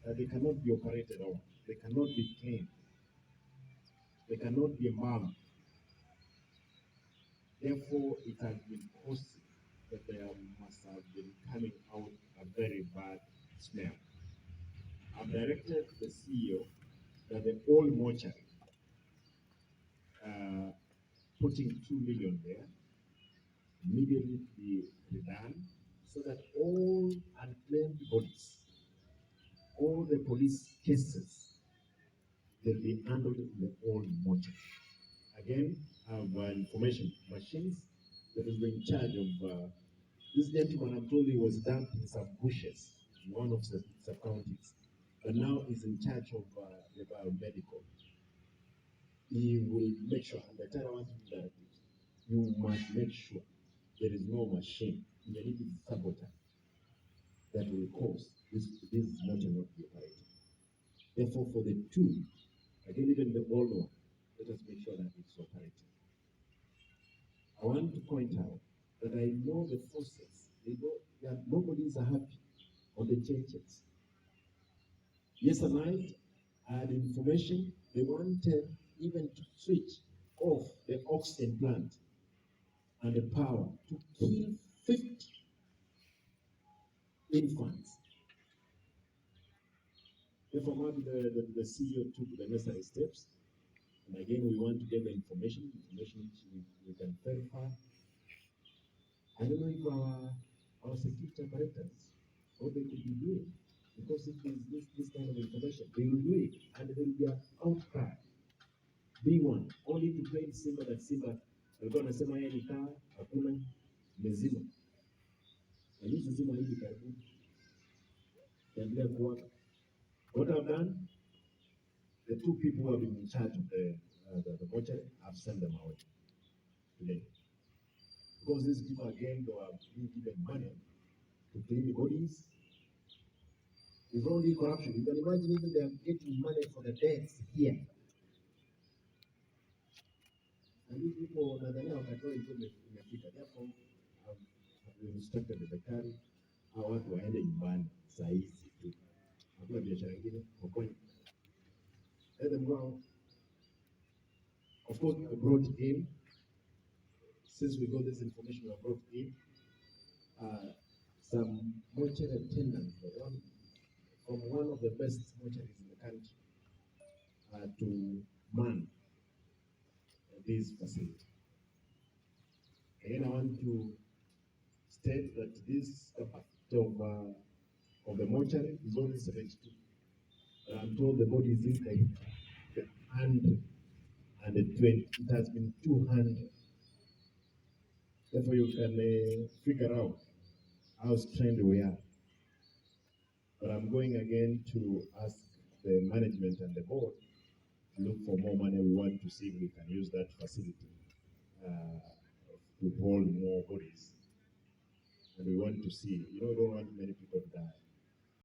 that they cannot be operated on, they cannot be cleaned, they cannot be embalmed. Therefore, it has been costly that there must have been coming out a very bad smell. I've directed the CEO that the old mortuary, putting 2 million there, immediately be redone, so that all unclaimed bodies, all the police cases, they'll be handled in the old mortuary. Again, I have information machines that is in charge of this gentleman. I'm told he was dumped in some bushes in one of the sub-counties, but now he's in charge of the biomedical. He will make sure, and the time I want to do that, you must make sure there is no machine, even if it's sabotage, that will cause this motor not to be operated. Therefore, for the two, again, even the old one, let us make sure that it's operating. I want to point out that I know the forces, nobody's happy on the changes. Yesterday, I had information they wanted even to switch off the oxygen plant and the power to kill 50 infants. Therefore, the CEO took the necessary steps. And again, we want to get the information which we can verify. I don't know if our security apparatus, what they could be doing. Because if there's this kind of information, they will do it, and there will be an outcry. B1, only to claim Simba that Simba alikuwa anasema yeye nikaa hakuna mezima. Na hizi zima hivi karibuni. Naendelea kuwaka. What I've done, the two people who have been in charge of the mortuary, I've sent them away today. Because these people again, they are being given money to clean the bodies. It's only corruption. You can imagine even they are getting money for the deaths here. And these people, Nadhania wakatoa hizo imefika. Therefore, I've instructed the daktari, hawa watu waende nyumbani saa hizi tu. Hakuna biashara ingine, wakwani. Let them go out. Of course, I brought in, since we got this information, I brought in some mortuary attendants from one of the best mortuaries in the country to man this facility. Again, I want to state that this capacity of the mortuary is only 72. I'm told the body is in 120. It has been 200. Therefore, you can figure out how strained we are. But I'm going again to ask the management and the board to look for more money. We want to see if we can use that facility to hold more bodies. And we want to see, we don't want many people to die.